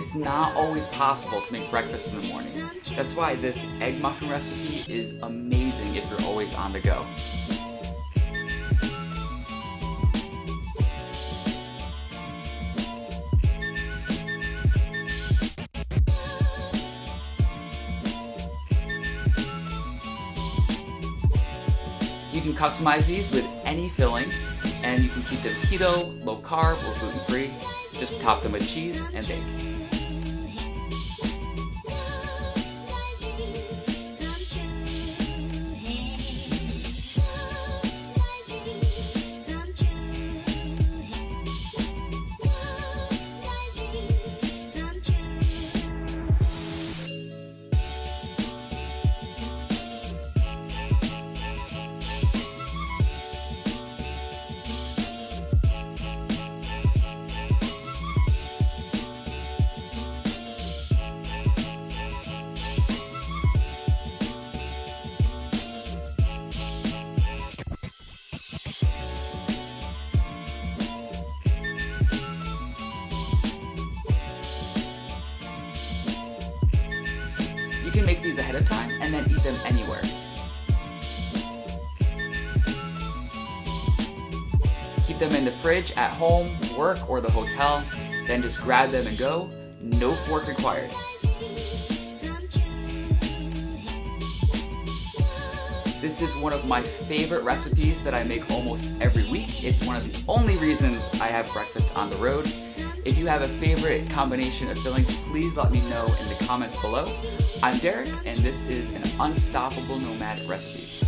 it's not always possible to make breakfast in the morning. That's why this egg muffin recipe is amazing if you're always on the go. You can customize these with any filling, and you can keep them keto, low carb, or gluten-free. Just top them with cheese and bake. You can make these ahead of time and then eat them anywhere. Keep them in the fridge at home, work, or the hotel, then just grab them and go. No fork required. This is one of my favorite recipes that I make almost every week. It's one of the only reasons I have breakfast on the road. If you have a favorite combination of fillings, please let me know in the comments below. I'm Derek, and this is an Unstoppable Nomadic recipe.